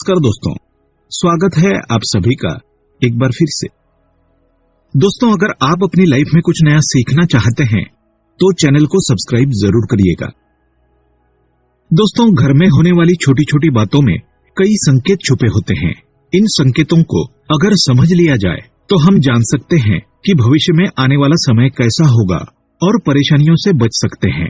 नमस्कार दोस्तों, स्वागत है आप सभी का एक बार फिर से। दोस्तों, अगर आप अपनी लाइफ में कुछ नया सीखना चाहते हैं तो चैनल को सब्सक्राइब जरूर करिएगा। दोस्तों, घर में होने वाली छोटी छोटी बातों में कई संकेत छुपे होते हैं। इन संकेतों को अगर समझ लिया जाए तो हम जान सकते हैं कि भविष्य में आने वाला समय कैसा होगा और परेशानियों से बच सकते हैं।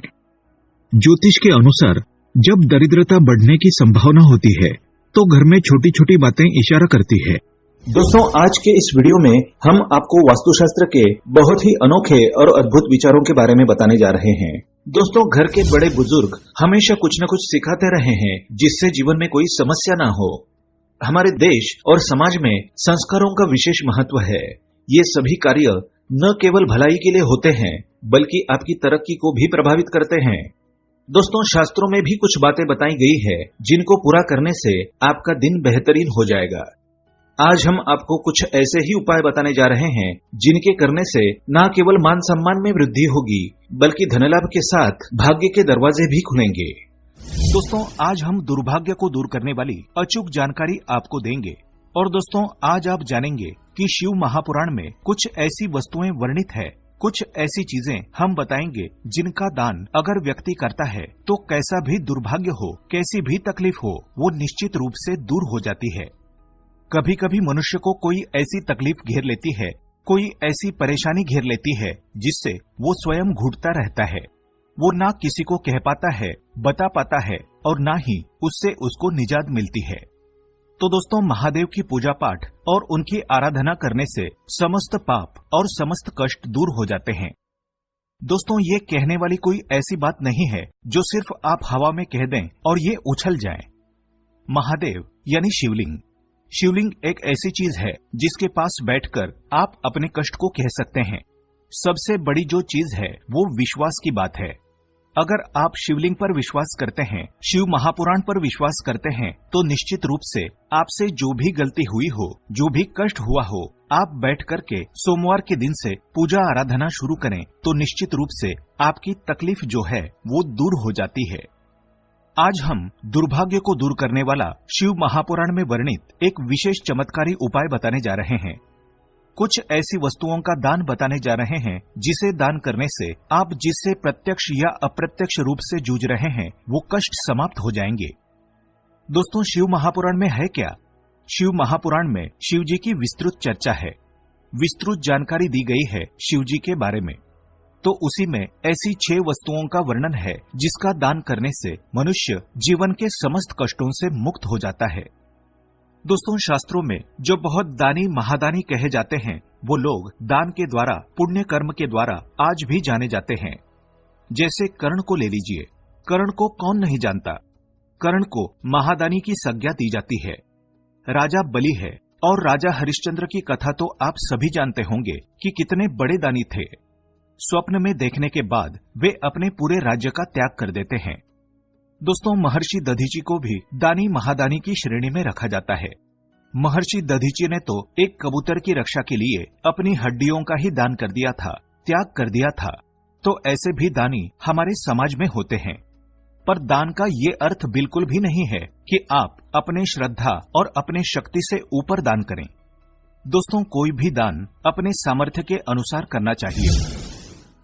ज्योतिष के अनुसार जब दरिद्रता बढ़ने की संभावना होती है तो घर में छोटी छोटी बातें इशारा करती है। दोस्तों, आज के इस वीडियो में हम आपको वास्तुशास्त्र के बहुत ही अनोखे और अद्भुत विचारों के बारे में बताने जा रहे हैं। दोस्तों, घर के बड़े बुजुर्ग हमेशा कुछ न कुछ सिखाते रहे हैं जिससे जीवन में कोई समस्या ना हो। हमारे देश और समाज में संस्कारों का विशेष महत्व है। ये सभी कार्य न केवल भलाई के लिए होते हैं बल्कि आपकी तरक्की को भी प्रभावित करते हैं। दोस्तों, शास्त्रों में भी कुछ बातें बताई गई है जिनको पूरा करने से आपका दिन बेहतरीन हो जाएगा। आज हम आपको कुछ ऐसे ही उपाय बताने जा रहे हैं जिनके करने से न केवल मान सम्मान में वृद्धि होगी बल्कि धनलाभ के साथ भाग्य के दरवाजे भी खुलेंगे। दोस्तों, आज हम दुर्भाग्य को दूर करने वाली अचूक जानकारी आपको देंगे। और दोस्तों, आज आप जानेंगे कि शिव महापुराण में कुछ ऐसी वस्तुएं वर्णित है, कुछ ऐसी चीजें हम बताएंगे जिनका दान अगर व्यक्ति करता है तो कैसा भी दुर्भाग्य हो, कैसी भी तकलीफ हो, वो निश्चित रूप से दूर हो जाती है। कभी कभी मनुष्य को कोई ऐसी तकलीफ घेर लेती है, कोई ऐसी परेशानी घेर लेती है जिससे वो स्वयं घुटता रहता है। वो ना किसी को कह पाता है, बता पाता है और ना ही उससे उसको निजात मिलती है। तो दोस्तों, महादेव की पूजा पाठ और उनकी आराधना करने से समस्त पाप और समस्त कष्ट दूर हो जाते हैं। दोस्तों, ये कहने वाली कोई ऐसी बात नहीं है जो सिर्फ आप हवा में कह दें और ये उछल जाए। महादेव यानी शिवलिंग। शिवलिंग एक ऐसी चीज है जिसके पास बैठकर आप अपने कष्ट को कह सकते हैं। सबसे बड़ी जो चीज है वो विश्वास की बात है। अगर आप शिवलिंग पर विश्वास करते हैं, शिव महापुराण पर विश्वास करते हैं, तो निश्चित रूप से आपसे जो भी गलती हुई हो, जो भी कष्ट हुआ हो, आप बैठ करके सोमवार के दिन से पूजा आराधना शुरू करें तो निश्चित रूप से आपकी तकलीफ जो है वो दूर हो जाती है। आज हम दुर्भाग्य को दूर करने वाला शिव महापुराण में वर्णित एक विशेष चमत्कारी उपाय बताने जा रहे हैं। कुछ ऐसी वस्तुओं का दान बताने जा रहे हैं जिसे दान करने से आप जिससे प्रत्यक्ष या अप्रत्यक्ष रूप से जूझ रहे हैं वो कष्ट समाप्त हो जाएंगे। दोस्तों, शिव महापुराण में है क्या? शिव महापुराण में शिव जी की विस्तृत चर्चा है, विस्तृत जानकारी दी गई है शिव जी के बारे में। तो उसी में ऐसी 6 वस्तुओं का वर्णन है जिसका दान करने से मनुष्य जीवन के समस्त कष्टों से मुक्त हो जाता है। दोस्तों, शास्त्रों में जो बहुत दानी महादानी कहे जाते हैं वो लोग दान के द्वारा, पुण्य कर्म के द्वारा आज भी जाने जाते हैं। जैसे कर्ण को ले लीजिए। कर्ण को कौन नहीं जानता? कर्ण को महादानी की संज्ञा दी जाती है। राजा बलि है और राजा हरिश्चंद्र की कथा तो आप सभी जानते होंगे कि कितने बड़े दानी थे। स्वप्न में देखने के बाद वे अपने पूरे राज्य का त्याग कर देते हैं। दोस्तों, महर्षि दधीची को भी दानी महादानी की श्रेणी में रखा जाता है। महर्षि दधीची ने तो एक कबूतर की रक्षा के लिए अपनी हड्डियों का ही दान कर दिया था, त्याग कर दिया था। तो ऐसे भी दानी हमारे समाज में होते हैं। पर दान का ये अर्थ बिल्कुल भी नहीं है कि आप अपने श्रद्धा और अपने शक्ति से ऊपर दान करें। दोस्तों, कोई भी दान अपने सामर्थ्य के अनुसार करना चाहिए।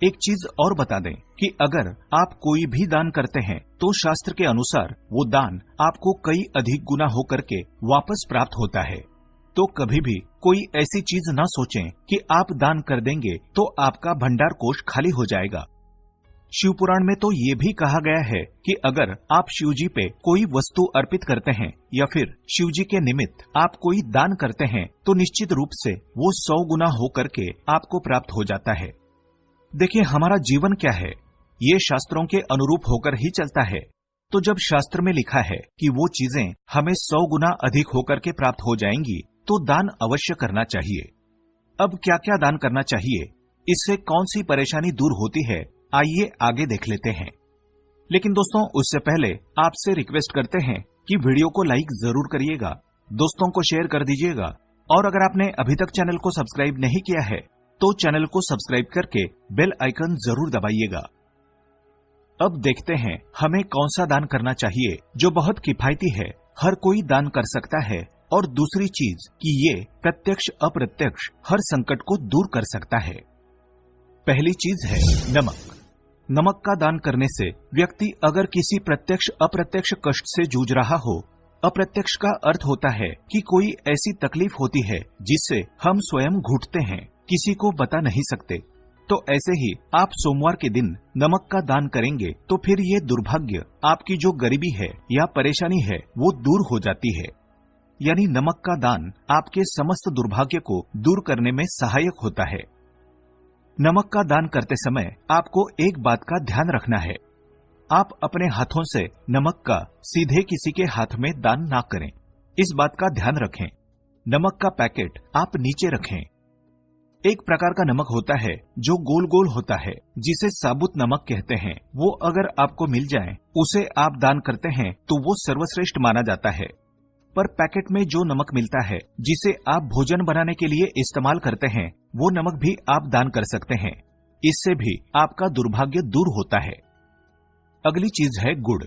एक चीज और बता दें कि अगर आप कोई भी दान करते हैं तो शास्त्र के अनुसार वो दान आपको कई अधिक गुना होकर के वापस प्राप्त होता है। तो कभी भी कोई ऐसी चीज ना सोचें कि आप दान कर देंगे तो आपका भंडार कोष खाली हो जाएगा। शिवपुराण में तो ये भी कहा गया है कि अगर आप शिवजी पे कोई वस्तु अर्पित करते हैं या फिर शिवजी के निमित्त आप कोई दान करते हैं तो निश्चित रूप से वो 100 गुना होकर के आपको प्राप्त हो जाता है। देखिए, हमारा जीवन क्या है, ये शास्त्रों के अनुरूप होकर ही चलता है। तो जब शास्त्र में लिखा है कि वो चीजें हमें 100 गुना अधिक होकर के प्राप्त हो जाएंगी तो दान अवश्य करना चाहिए। अब क्या क्या दान करना चाहिए, इससे कौन सी परेशानी दूर होती है, आइए आगे देख लेते हैं। लेकिन दोस्तों, उससे पहले आपसे रिक्वेस्ट करते हैं कि वीडियो को लाइक जरूर करिएगा, दोस्तों को शेयर कर दीजिएगा और अगर आपने अभी तक चैनल को सब्सक्राइब नहीं किया है तो चैनल को सब्सक्राइब करके बेल आइकन जरूर दबाइएगा। अब देखते हैं हमें कौन सा दान करना चाहिए जो बहुत किफायती है हर कोई दान कर सकता है और दूसरी चीज कि ये प्रत्यक्ष अप्रत्यक्ष हर संकट को दूर कर सकता है। पहली चीज है नमक। नमक का दान करने से व्यक्ति अगर किसी प्रत्यक्ष अप्रत्यक्ष कष्ट से जूझ रहा हो, अप्रत्यक्ष का अर्थ होता है कि कोई ऐसी तकलीफ होती है जिससे हम स्वयं घुटते हैं, किसी को बता नहीं सकते, तो ऐसे ही आप सोमवार के दिन नमक का दान करेंगे तो फिर ये दुर्भाग्य, आपकी जो गरीबी है या परेशानी है वो दूर हो जाती है। यानी नमक का दान आपके समस्त दुर्भाग्य को दूर करने में सहायक होता है। नमक का दान करते समय आपको एक बात का ध्यान रखना है, आप अपने हाथों से नमक का सीधे किसी के हाथ में दान ना करें। इस बात का ध्यान रखें। नमक का पैकेट आप नीचे रखें। एक प्रकार का नमक होता है जो गोल गोल होता है, जिसे साबुत नमक कहते हैं। वो अगर आपको मिल जाए, उसे आप दान करते हैं तो वो सर्वश्रेष्ठ माना जाता है। पर पैकेट में जो नमक मिलता है, जिसे आप भोजन बनाने के लिए इस्तेमाल करते हैं, वो नमक भी आप दान कर सकते हैं। इससे भी आपका दुर्भाग्य दूर होता है। अगली चीज है गुड़।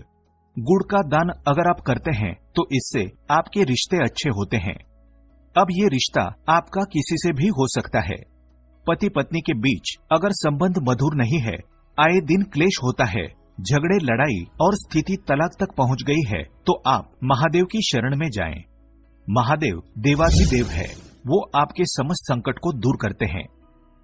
गुड़ का दान अगर आप करते हैं तो इससे आपके रिश्ते अच्छे होते हैं। अब ये रिश्ता आपका किसी से भी हो सकता है। पति पत्नी के बीच अगर संबंध मधुर नहीं है, आए दिन क्लेश होता है, झगड़े लड़ाई और स्थिति तलाक तक पहुंच गई है, तो आप महादेव की शरण में जाएं। महादेव देवाधिदेव है, वो आपके समस्त संकट को दूर करते हैं।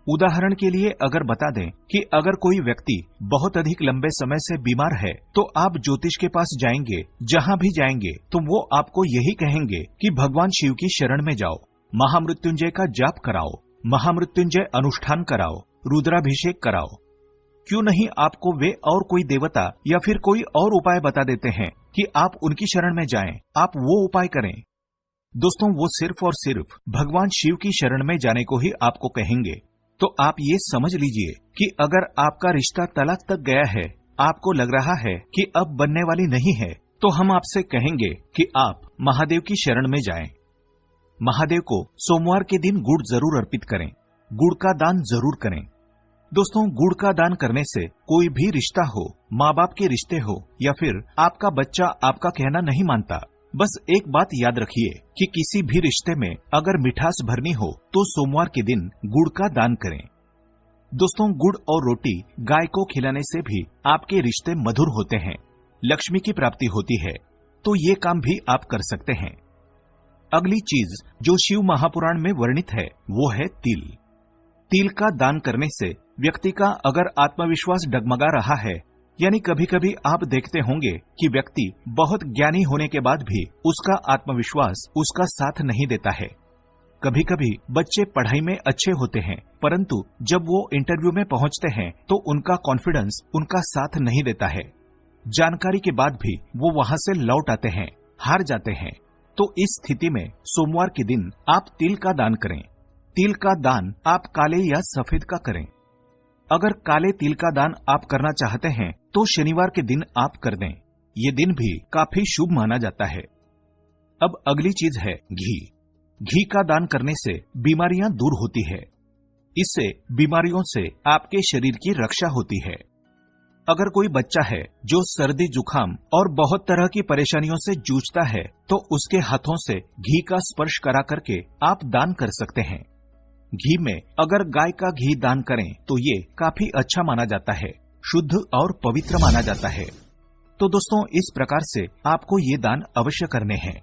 उदाहरण के लिए अगर बता दें कि अगर कोई व्यक्ति बहुत अधिक लंबे समय से बीमार है, तो आप ज्योतिष के पास जाएंगे, जहां भी जाएंगे तो वो आपको यही कहेंगे कि भगवान शिव की शरण में जाओ, महामृत्युंजय का जाप कराओ, महामृत्युंजय अनुष्ठान कराओ, रुद्राभिषेक कराओ। क्यों नहीं आपको वे और कोई देवता या फिर कोई और उपाय बता देते हैं कि आप उनकी शरण में जाएं, आप वो उपाय करें। दोस्तों, वो सिर्फ और सिर्फ भगवान शिव की शरण में जाने को ही आपको कहेंगे। तो आप ये समझ लीजिए कि अगर आपका रिश्ता तलाक तक गया है, आपको लग रहा है कि अब बनने वाली नहीं है, तो हम आपसे कहेंगे कि आप महादेव की शरण में जाएं। महादेव को सोमवार के दिन गुड़ जरूर अर्पित करें, गुड़ का दान जरूर करें। दोस्तों, गुड़ का दान करने से कोई भी रिश्ता हो, माँ बाप के रिश्ते हो या फिर आपका बच्चा आपका कहना नहीं मानता, बस एक बात याद रखिए कि किसी भी रिश्ते में अगर मिठास भरनी हो तो सोमवार के दिन गुड़ का दान करें। दोस्तों, गुड़ और रोटी गाय को खिलाने से भी आपके रिश्ते मधुर होते हैं, लक्ष्मी की प्राप्ति होती है, तो ये काम भी आप कर सकते हैं। अगली चीज जो शिव महापुराण में वर्णित है वो है तिल। तिल का दान करने से व्यक्ति का अगर आत्मविश्वास डगमगा रहा है, यानी कभी कभी आप देखते होंगे कि व्यक्ति बहुत ज्ञानी होने के बाद भी उसका आत्मविश्वास उसका साथ नहीं देता है। कभी कभी बच्चे पढ़ाई में अच्छे होते हैं, परंतु जब वो इंटरव्यू में पहुंचते हैं तो उनका कॉन्फिडेंस उनका साथ नहीं देता है। जानकारी के बाद भी वो वहां से लौट आते हैं, हार जाते हैं। तो इस स्थिति में सोमवार के दिन आप तिल का दान करें। तिल का दान आप काले या सफेद का करें। अगर काले तिल का दान आप करना चाहते हैं तो शनिवार के दिन आप कर दें, ये दिन भी काफी शुभ माना जाता है। अब अगली चीज है घी। घी का दान करने से बीमारियां दूर होती है। इससे बीमारियों से आपके शरीर की रक्षा होती है। अगर कोई बच्चा है जो सर्दी जुकाम और बहुत तरह की परेशानियों से जूझता है, तो उसके हाथों से घी का स्पर्श करा करके आप दान कर सकते हैं। घी में अगर गाय का घी दान करें तो ये काफी अच्छा माना जाता है, शुद्ध और पवित्र माना जाता है। तो दोस्तों, इस प्रकार से आपको ये दान अवश्य करने हैं।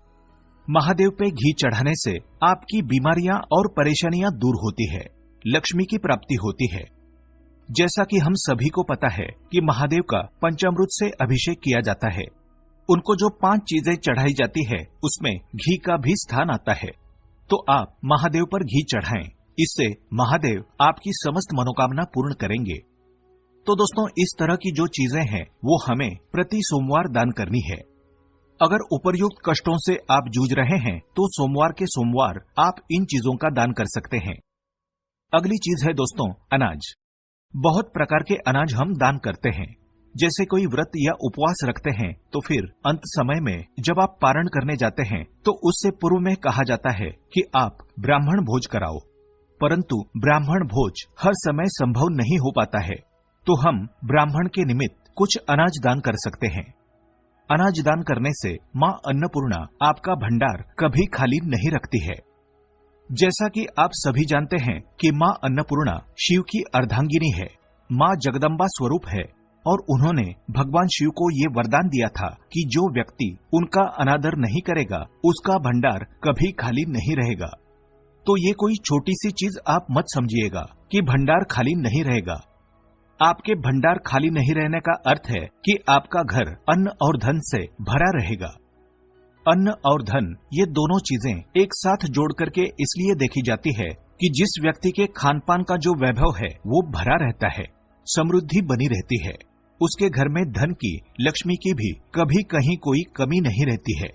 महादेव पे घी चढ़ाने से आपकी बीमारियां और परेशानियां दूर होती है, लक्ष्मी की प्राप्ति होती है। जैसा कि हम सभी को पता है कि महादेव का पंचामृत से अभिषेक किया जाता है। उनको जो 5 चीजें चढ़ाई जाती है उसमें घी का भी स्थान आता है। तो आप महादेव पर घी चढ़ाएं, इससे महादेव आपकी समस्त मनोकामना पूर्ण करेंगे। तो दोस्तों, इस तरह की जो चीजें हैं वो हमें प्रति सोमवार दान करनी है। अगर उपर्युक्त कष्टों से आप जूझ रहे हैं तो सोमवार के सोमवार आप इन चीजों का दान कर सकते हैं। अगली चीज है दोस्तों अनाज। बहुत प्रकार के अनाज हम दान करते हैं। जैसे कोई व्रत या उपवास रखते हैं तो फिर अंत समय में जब आप पारण करने जाते हैं तो उससे पूर्व में कहा जाता है कि आप ब्राह्मण भोज कराओ, परंतु ब्राह्मण भोज हर समय संभव नहीं हो पाता है, तो हम ब्राह्मण के निमित्त कुछ अनाज दान कर सकते हैं। अनाज दान करने से माँ अन्नपूर्णा आपका भंडार कभी खाली नहीं रखती है। जैसा कि आप सभी जानते हैं कि माँ अन्नपूर्णा शिव की अर्धांगिनी है, माँ जगदम्बा स्वरूप है और उन्होंने भगवान शिव को ये वरदान दिया था कि जो व्यक्ति उनका अनादर नहीं करेगा उसका भंडार कभी खाली नहीं रहेगा। तो ये कोई छोटी सी चीज आप मत समझिएगा कि भंडार खाली नहीं रहेगा। आपके भंडार खाली नहीं रहने का अर्थ है कि आपका घर अन्न और धन से भरा रहेगा। अन्न और धन ये दोनों चीजें एक साथ जोड़ करके इसलिए देखी जाती है कि जिस व्यक्ति के खान पान का जो वैभव है वो भरा रहता है, समृद्धि बनी रहती है, उसके घर में धन की, लक्ष्मी की भी कभी कहीं कोई कमी नहीं रहती है।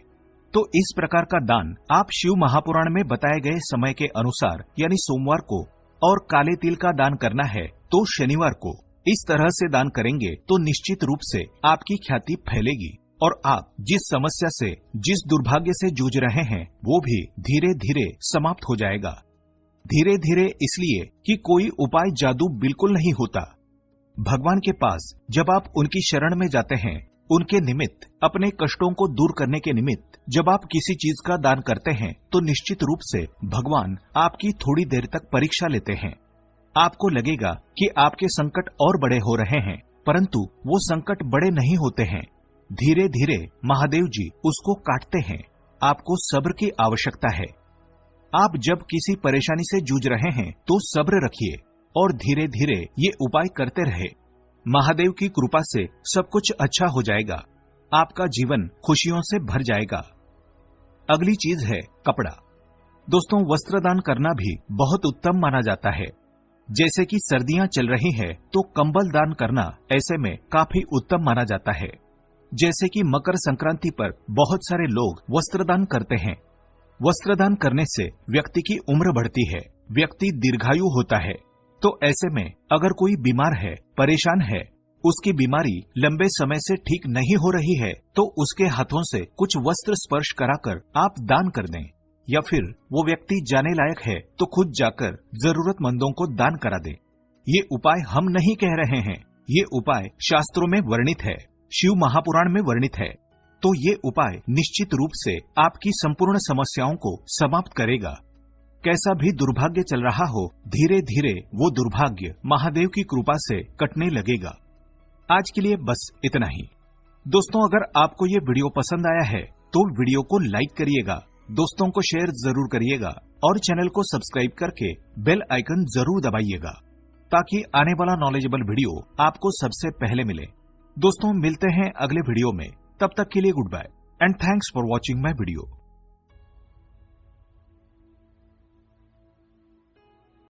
तो इस प्रकार का दान आप शिव महापुराण में बताए गए समय के अनुसार यानी सोमवार को और काले तिल का दान करना है तो शनिवार को इस तरह से दान करेंगे तो निश्चित रूप से आपकी ख्याति फैलेगी और आप जिस समस्या से, जिस दुर्भाग्य से जूझ रहे हैं वो भी धीरे धीरे समाप्त हो जाएगा। धीरे धीरे इसलिए कि कोई उपाय जादू बिल्कुल नहीं होता। भगवान के पास जब आप उनकी शरण में जाते हैं, उनके निमित्त, अपने कष्टों को दूर करने के निमित्त जब आप किसी चीज का दान करते हैं तो निश्चित रूप से भगवान आपकी थोड़ी देर तक परीक्षा लेते हैं। आपको लगेगा कि आपके संकट और बड़े हो रहे हैं, परंतु वो संकट बड़े नहीं होते हैं। धीरे धीरे महादेव जी उसको काटते हैं। आपको सब्र की आवश्यकता है। आप जब किसी परेशानी से जूझ रहे हैं तो सब्र रखिए और धीरे धीरे ये उपाय करते रहे। महादेव की कृपा से सब कुछ अच्छा हो जाएगा। आपका जीवन खुशियों से भर जाएगा। अगली चीज है कपड़ा। दोस्तों, वस्त्र दान करना भी बहुत उत्तम माना जाता है। जैसे कि सर्दियां चल रही है तो कंबल दान करना ऐसे में काफी उत्तम माना जाता है। जैसे कि मकर संक्रांति पर बहुत सारे लोग वस्त्रदान करते हैं। वस्त्रदान करने से व्यक्ति की उम्र बढ़ती है, व्यक्ति दीर्घायु होता है। तो ऐसे में अगर कोई बीमार है, परेशान है, उसकी बीमारी लंबे समय से ठीक नहीं हो रही है तो उसके हाथों से कुछ वस्त्र स्पर्श कराकर आप दान कर दें, या फिर वो व्यक्ति जाने लायक है तो खुद जाकर जरूरतमंदों को दान करा दें। ये उपाय हम नहीं कह रहे हैं, ये उपाय शास्त्रों में वर्णित है, शिव महापुराण में वर्णित है। तो ये उपाय निश्चित रूप से आपकी संपूर्ण समस्याओं को समाप्त करेगा। कैसा भी दुर्भाग्य चल रहा हो, धीरे धीरे वो दुर्भाग्य महादेव की कृपा से कटने लगेगा। आज के लिए बस इतना ही। दोस्तों, अगर आपको ये वीडियो पसंद आया है तो वीडियो को लाइक करिएगा, दोस्तों को शेयर जरूर करिएगा और चैनल को सब्सक्राइब करके बेल आइकन जरूर दबाइएगा ताकि आने वाला नॉलेजेबल वीडियो आपको सबसे पहले मिले। दोस्तों, मिलते हैं अगले वीडियो में। तब तक के लिए good bye and thanks for watching my video.